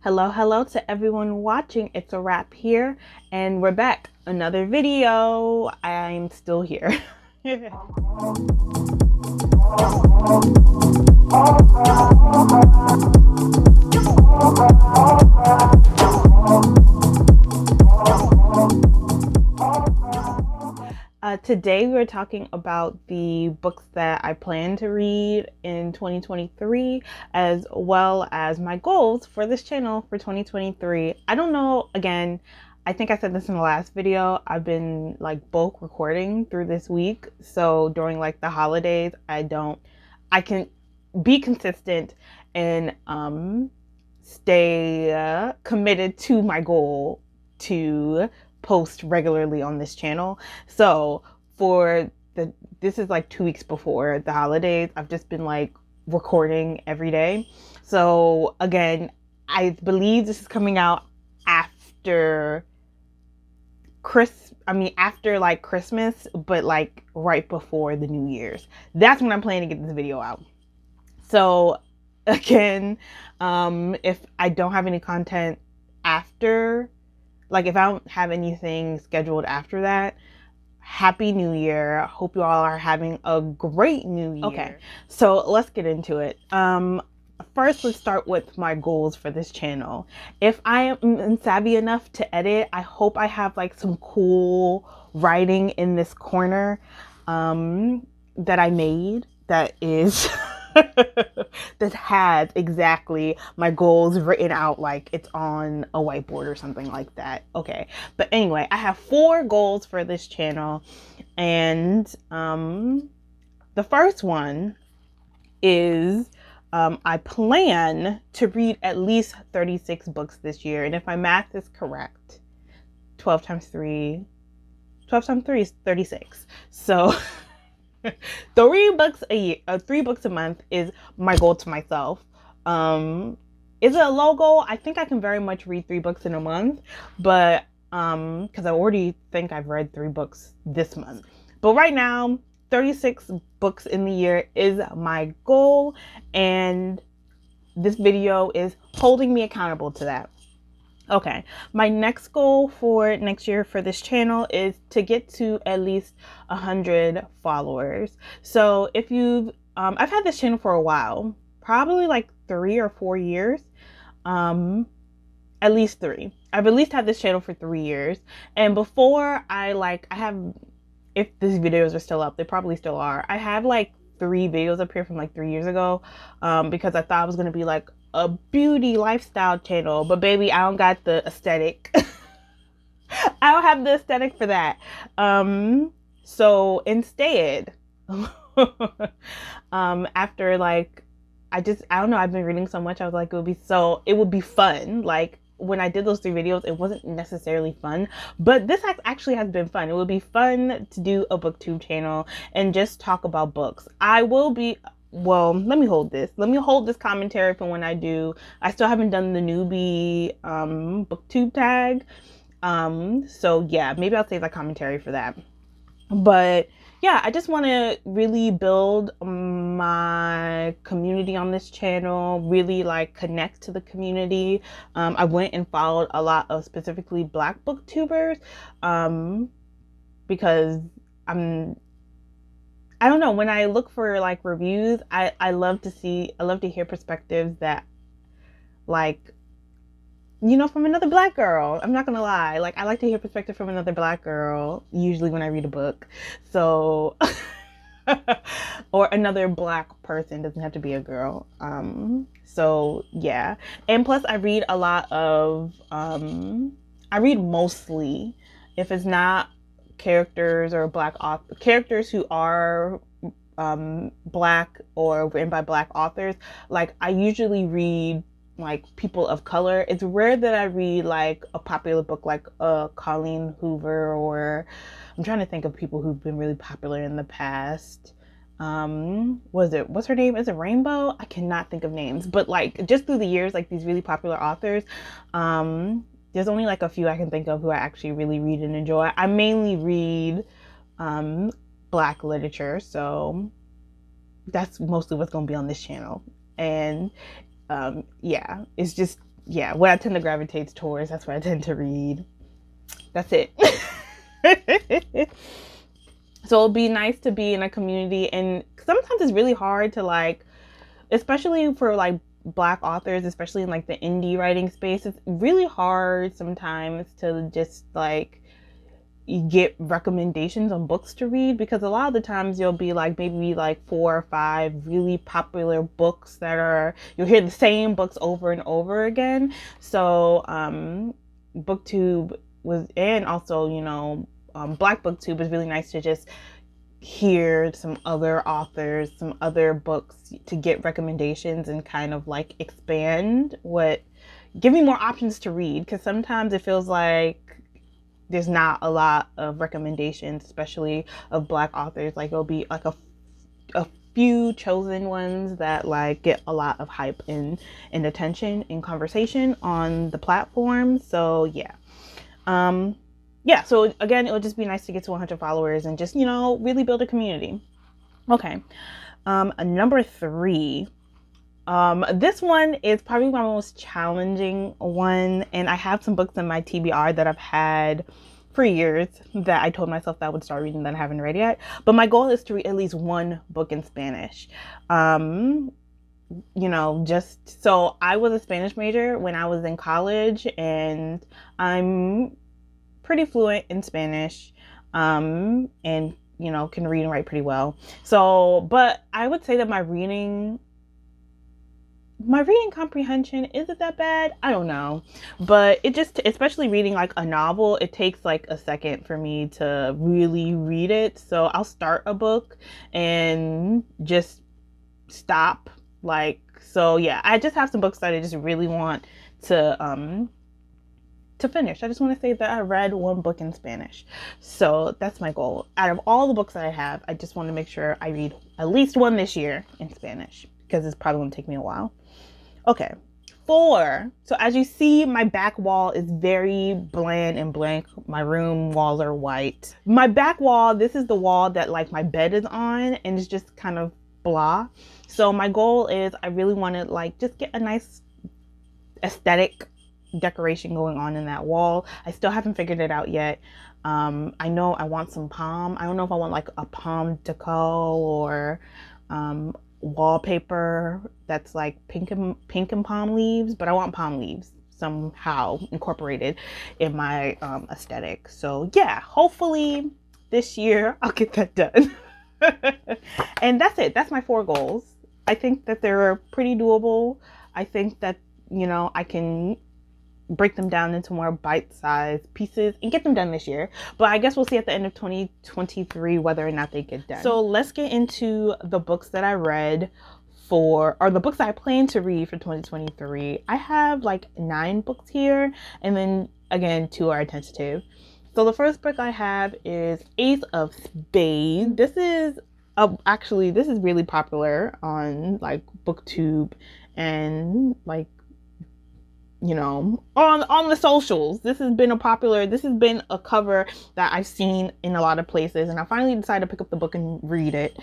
Hello to everyone watching. It's a wrap here, and we're back. Another video. I'm still here. Today we're talking about the books that I plan to read in 2023, as well as my goals for this channel for 2023. I don't know, again, I think I said this in the last video. I've been like bulk recording through this week. So during like the holidays, I can be consistent and stay committed to my goal to post regularly on this channel. So this is like 2 weeks before the holidays. I've just been like recording every day. So again, I believe this is coming out after after like Christmas, but like right before the New Year's. That's when I'm planning to get this video out. So again, if I don't have any content after, like if I don't have anything scheduled after that, Happy New Year. Hope you all are having a great new year. Okay, so let's get into it. First, let's start with my goals for this channel. If I am savvy enough to edit, I hope I have like some cool writing in this corner that I made that is that has exactly my goals written out, like it's on a whiteboard or something like that. Okay, but anyway, I have 4 goals for this channel, and the first one is I plan to read at least 36 books this year, and if my math is correct, 12 times 3 is 36. So 3 books a year, 3 books a month is my goal to myself. Is it a low goal? I think I can very much read 3 books in a month, but because I already think I've read 3 books this month. But right now, 36 books in the year is my goal, and this video is holding me accountable to that. Okay, my next goal for next year for this channel is to get to at least 100 followers. So if you've, I've had this channel for a while, probably like 3 or 4 years, at least 3. I've at least had this channel for 3 years. And before I have, if these videos are still up, they probably still are. I have like 3 videos up here from like 3 years ago, because I thought it was going to be like a beauty lifestyle channel, but baby, I don't got the aesthetic. I don't have the aesthetic for that. So instead, after like, I don't know, I've been reading so much, I was like, it would be fun. Like when I did those 3 videos, it wasn't necessarily fun, but this actually has been fun. It would be fun to do a booktube channel and just talk about books. Well, let me hold this commentary for when I do. I still haven't done the newbie booktube tag. So yeah, maybe I'll save that commentary for that. But yeah, I just want to really build my community on this channel, really like connect to the community. I went and followed a lot of specifically Black booktubers, because I don't know, when I look for like reviews, I love to hear perspectives that, like, you know, from another Black girl. I'm not gonna lie, like I like to hear perspective from another Black girl usually when I read a book. So or another Black person, doesn't have to be a girl. So yeah, and plus I read a lot of I read mostly, if it's not characters or characters who are Black or written by Black authors, like I usually read like people of color. It's rare that I read like a popular book like Colleen Hoover, or I'm trying to think of people who've been really popular in the past. What's her name? Is it Rainbow? I cannot think of names, but like just through the years, like these really popular authors, there's only like a few I can think of who I actually really read and enjoy. I mainly read Black literature, so that's mostly what's going to be on this channel. And yeah, it's just yeah, what I tend to gravitate towards. That's what I tend to read. That's it. So it'll be nice to be in a community, and sometimes it's really hard to like, especially for like Black authors, especially in like the indie writing space, it's really hard sometimes to just like get recommendations on books to read, because a lot of the times you'll be like maybe like 4 or 5 really popular books that are, you'll hear the same books over and over again. So booktube was, and also, you know, Black booktube was really nice to just hear some other authors, some other books, to get recommendations and kind of like expand what, give me more options to read, because sometimes it feels like there's not a lot of recommendations, especially of Black authors. Like it'll be like a few chosen ones that like get a lot of hype and attention and conversation on the platform. So yeah. Yeah, so again, it would just be nice to get to 100 followers and just, you know, really build a community. Okay. Number 3. This one is probably my most challenging one, and I have some books in my TBR that I've had for years that I told myself that I would start reading that I haven't read yet. But my goal is to read at least one book in Spanish. You know, just so I was a Spanish major when I was in college, and I'm pretty fluent in Spanish, and you know, can read and write pretty well. So, but I would say that my reading comprehension isn't that bad. I don't know, but it just, especially reading like a novel, it takes like a second for me to really read it. So I'll start a book and just stop. Like, so yeah, I just have some books that I just really want to finish. I just want to say that I read one book in Spanish. So that's my goal. Out of all the books that I have, I just want to make sure I read at least one this year in Spanish, because it's probably going to take me a while. Okay. 4. So as you see, my back wall is very bland and blank. My room walls are white. My back wall, this is the wall that like my bed is on, and it's just kind of blah. So my goal is, I really want to like just get a nice aesthetic decoration going on in that wall. I still haven't figured it out yet. I know I want some palm. I don't know if I want like a palm deco or wallpaper that's like pink and palm leaves, but I want palm leaves somehow incorporated in my aesthetic. So yeah, hopefully this year I'll get that done. And that's it. That's my 4 goals. I think that they're pretty doable. I think that, you know, I can break them down into more bite-sized pieces and get them done this year. But I guess we'll see at the end of 2023 whether or not they get done. So let's get into the books that I read or the books I plan to read for 2023. I have like 9 books here, and then again 2 are tentative. So the first book I have is Ace of Spades. This is actually, this is really popular on like BookTube and like, you know, on the socials. This has been a cover that I've seen in a lot of places, and I finally decided to pick up the book and read it.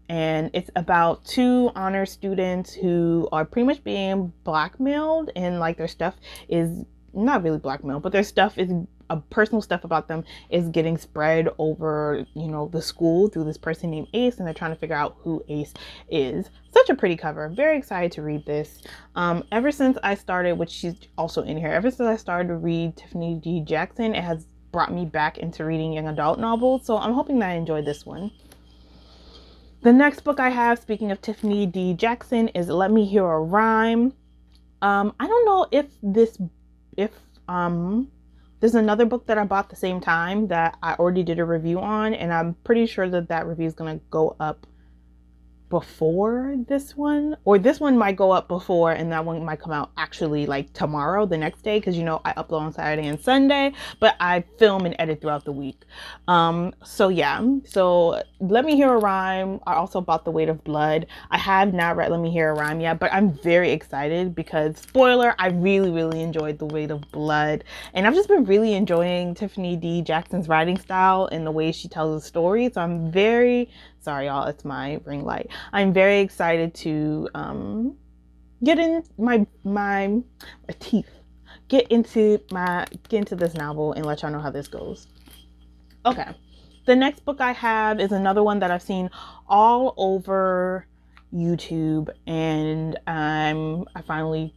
And it's about 2 honor students who are pretty much being blackmailed, and like their stuff is not really blackmailed, but their stuff is personal stuff about them is getting spread over, you know, the school through this person named Ace, and they're trying to figure out who Ace is. Such a pretty cover. Very excited to read this. Ever since I started, which she's also in here, ever since I started to read Tiffany D. Jackson, it has brought me back into reading young adult novels, so I'm hoping that I enjoyed this one. The next book I have, speaking of Tiffany D. Jackson, is Let Me Hear a Rhyme. I don't know if there's another book that I bought the same time that I already did a review on, and I'm pretty sure that review is going to go up before this one, or this one might go up before and that one might come out actually like tomorrow, the next day, because you know I upload on Saturday and Sunday, but I film and edit throughout the week. So yeah, so Let Me Hear a Rhyme. I also bought The Weight of Blood. I have not read Let Me Hear a Rhyme yet, but I'm very excited because, spoiler, I really enjoyed The Weight of Blood, and I've just been really enjoying Tiffany D. Jackson's writing style and the way she tells a story. So I'm very, sorry y'all, it's my ring light. I'm very excited to get in my teeth. Get into this novel and let y'all know how this goes. Okay. The next book I have is another one that I've seen all over YouTube, and I finally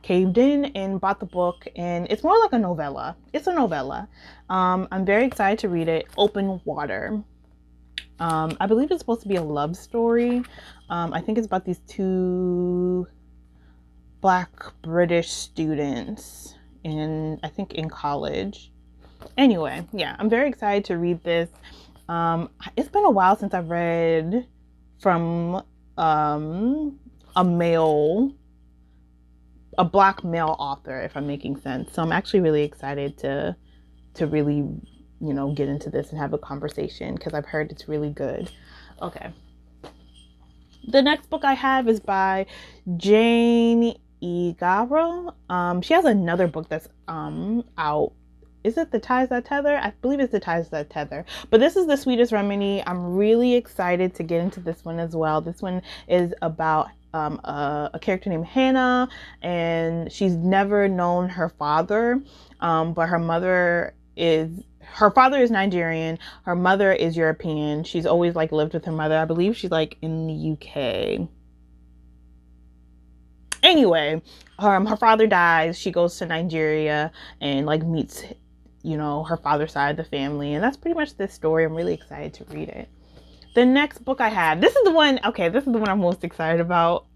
caved in and bought the book, and it's more like a novella. It's a novella. I'm very excited to read it. Open Water. I believe it's supposed to be a love story. I think it's about these two Black British students I think in college. Anyway, yeah, I'm very excited to read this. It's been a while since I've read from a Black male author, if I'm making sense. So I'm actually really excited to really, get into this and have a conversation, because I've heard it's really good. Okay. The next book I have is by Jane Igharo. She has another book that's out. Is it The Ties That Tether? I believe it's The Ties That Tether. But this is The Sweetest Remedy. I'm really excited to get into this one as well. This one is about a character named Hannah, and she's never known her father, but her father is Nigerian, her mother is European. She's always lived with her mother. I believe she's in the UK. Anyway, her father dies. She goes to Nigeria and meets her father's side of the family, and that's pretty much this story. I'm really excited to read it. The next book I have, this is the one I'm most excited about.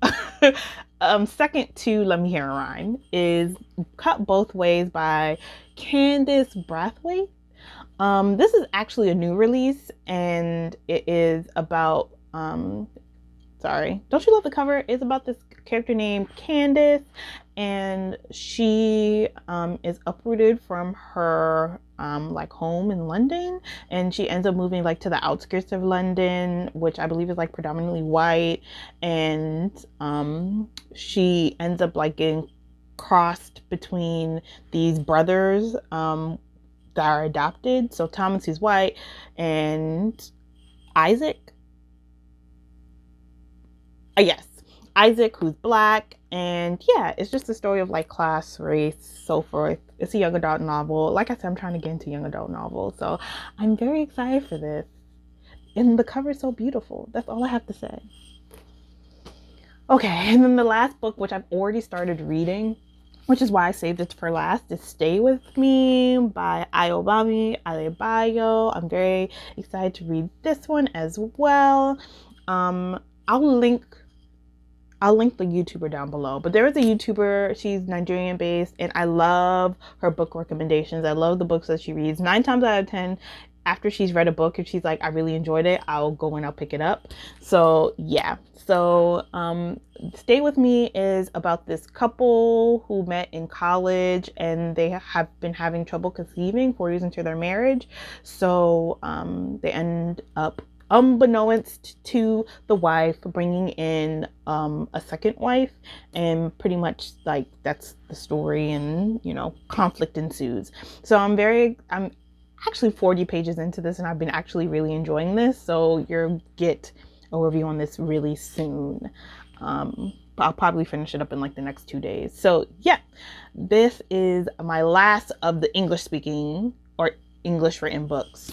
Second to Let Me Hear a Rhyme, is Cut Both Ways by Candice Brathwaite. This is actually a new release, and it is about don't you love the cover? It's about this character named Candice, and she is uprooted from her home in London, and she ends up moving to the outskirts of London, which I believe is predominantly white, and she ends up getting crossed between these brothers that are adopted. So Thomas, who's white, and Isaac, who's Black. And yeah, it's just a story of class, race, so forth. It's a young adult novel. Like I said, I'm trying to get into young adult novels, so I'm very excited for this. And the cover is so beautiful. That's all I have to say. Okay, and then the last book, which I've already started reading, which is why I saved it for last, is Stay With Me by Ayobami Adebayo. I'm very excited to read this one as well. I'll link the YouTuber down below, but there is a YouTuber, she's Nigerian based, and I love her book recommendations. I love the books that she reads. 9 times out of 10, after she's read a book, if she's I really enjoyed it, I'll go and I'll pick it up. So yeah, Stay With Me is about this couple who met in college, and they have been having trouble conceiving 4 years into their marriage. So they end up, unbeknownst to the wife, bringing in a second wife, and pretty much that's the story, and conflict ensues. So I'm actually 40 pages into this, and I've been actually really enjoying this, so you'll get a review on this really soon. I'll probably finish it up in the next 2 days. So yeah, this is my last of the English speaking or English written books.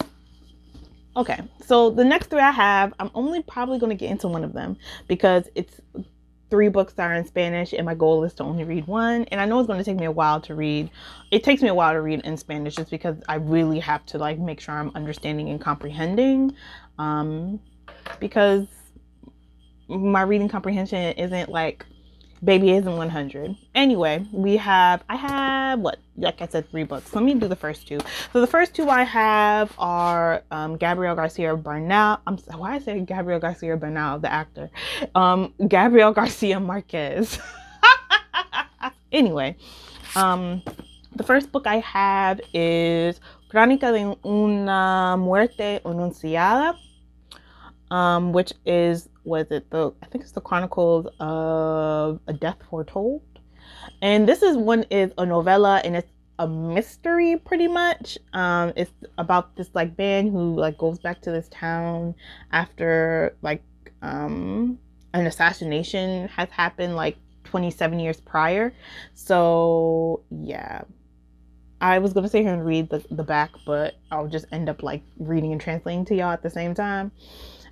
Okay, so the next 3 I have, I'm only probably going to get into one of them, because it's 3 books that are in Spanish, and my goal is to only read one. And I know it's going to take me a while to read. It takes me a while to read in Spanish, just because I really have to make sure I'm understanding and comprehending, because my reading comprehension isn't baby isn't 100. Anyway, I have like I said, 3 books. Let me do the first 2. So the first 2 I have are Gabriel García Bernal. Why I say Gabriel García Bernal, the actor? Gabriel García Márquez. Anyway, the first book I have is Crónica de una muerte anunciada, which is, I think it's the Chronicles of a Death Foretold. And this one is a novella, and it's a mystery pretty much. It's about this band who goes back to this town after an assassination has happened 27 years prior. So yeah, I was gonna sit here and read the back, but I'll just end up like reading and translating to y'all at the same time.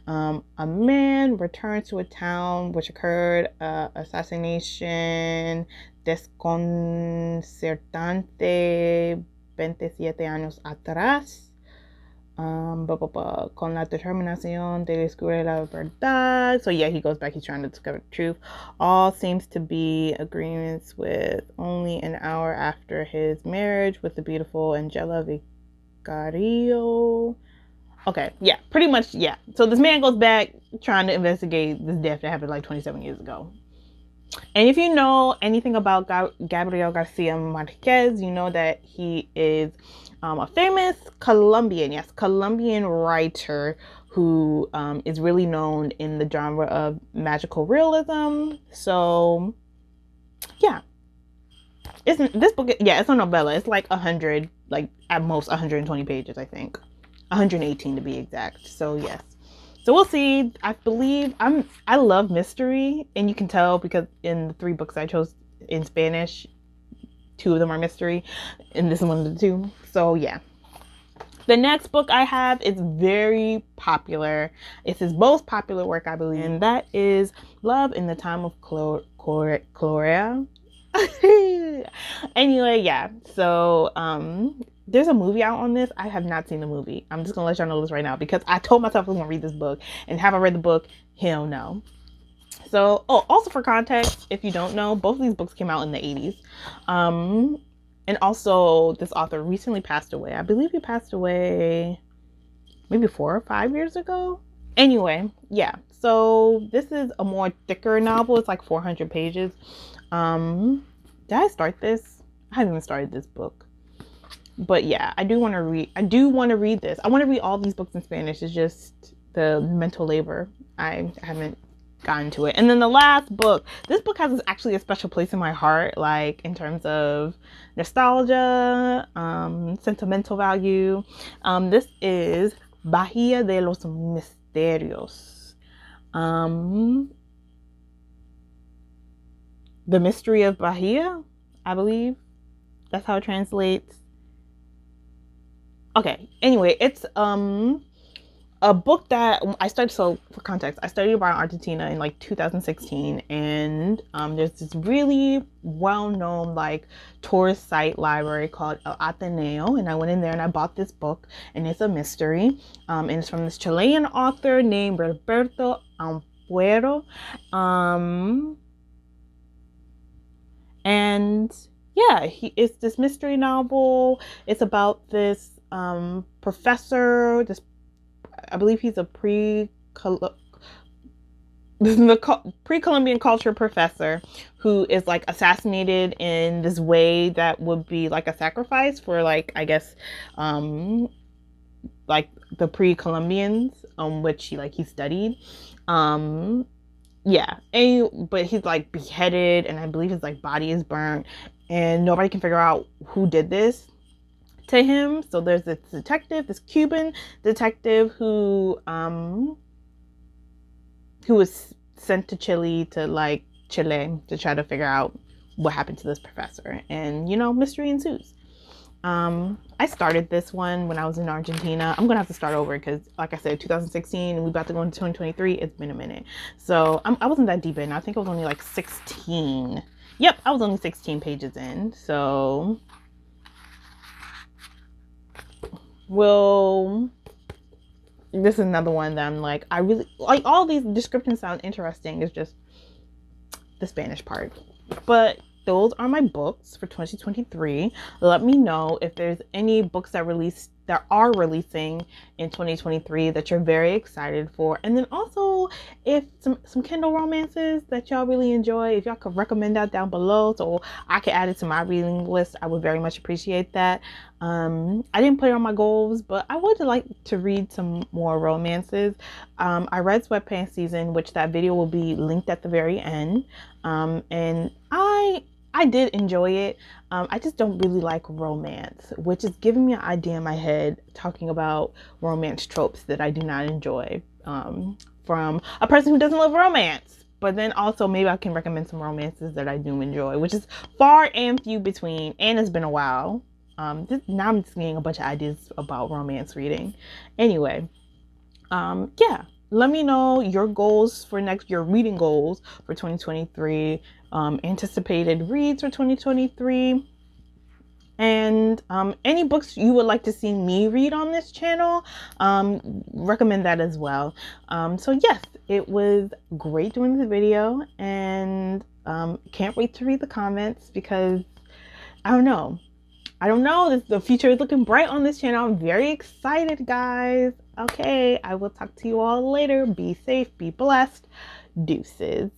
A man returns to a town which occurred assassination desconcertante 27 años atrás. Con la determinación de descubrir la verdad. So yeah, he goes back, he's trying to discover the truth. All seems to be agreements with only an hour after his marriage with the beautiful Angela Vicario. Okay, yeah, pretty much, yeah. So this man goes back trying to investigate this death that happened like 27 years ago. And if you know anything about Gabriel García Márquez, you know that he is a famous Colombian writer who is really known in the genre of magical realism. So, yeah. This book, yeah, it's a novella. It's like 100, like at most 120 pages, I think. 118 to be exact. So, yes. So we'll see. I believe I love mystery, and you can tell because in the 3 books I chose in Spanish, 2 of them are mystery, and this is one of the 2. So yeah. The next book I have is very popular. It's his most popular work, I believe, and that is Love in the Time of Cholera. Anyway, yeah. So there's a movie out on this. I have not seen the movie. I'm just gonna let y'all know this right now because I told myself I was gonna read this book, and have I read the book? Hell no. So, also for context, if you don't know, both of these books came out in the 80s. And also this author recently passed away. I believe he passed away maybe 4 or 5 years ago. Anyway, yeah. So this is a more thicker novel. It's like 400 pages. Did I start this? I haven't even started this book. But yeah, I do want to read this. I want to read all these books in Spanish. It's just the mental labor. I haven't gotten to it. And then the last book. This book has actually a special place in my heart, like in terms of nostalgia, sentimental value. This is Bahía de los Misterios. The Mystery of Bahia, I believe. That's how it translates. Okay, anyway, it's a book that I started, so for context, I studied abroad in Argentina in like 2016, and there's this really well-known like tourist site library called El Ateneo, and I went in there and I bought this book, and it's a mystery, and it's from this Chilean author named Roberto Ampuero, and yeah, it's this mystery novel. It's about this professor, I believe he's a pre-Columbian culture professor who is like assassinated in this way that would be like a sacrifice for like, I guess, like the pre-Columbians, which he studied. Yeah, but he's like beheaded, and I believe his like body is burnt, and nobody can figure out who did this to him. So there's this detective, this Cuban detective who was sent to Chile to try to figure out what happened to this professor, and mystery ensues. I started this one when I was in Argentina. I'm gonna have to start over because, like I said, 2016, and we about to go into 2023. It's been a minute, so I wasn't that deep in. I think I was only like 16. Yep, I was only 16 pages in. So, this is another one that I'm like, I really like. All these descriptions sound interesting. It's just the Spanish part, but those are my books for 2023. Let me know if there's any books that are releasing in 2023 that you're very excited for. And then also if some Kindle romances that y'all really enjoy, if y'all could recommend that down below so I could add it to my reading list, I would very much appreciate that. I didn't put it on my goals, but I would like to read some more romances. I read Sweatpants Season, which that video will be linked at the very end. And I did enjoy it. I just don't really like romance, which is giving me an idea in my head talking about romance tropes that I do not enjoy from a person who doesn't love romance. But then also maybe I can recommend some romances that I do enjoy, which is far and few between, and it's been a while. Now I'm just getting a bunch of ideas about romance reading. Anyway, yeah, let me know your goals for your reading goals for 2023, anticipated reads for 2023, and any books you would like to see me read on this channel. Recommend that as well. So yes, it was great doing this video, and can't wait to read the comments, because I don't know, the future is looking bright on this channel. I'm very excited, guys. Okay, I will talk to you all later. Be safe, be blessed. Deuces.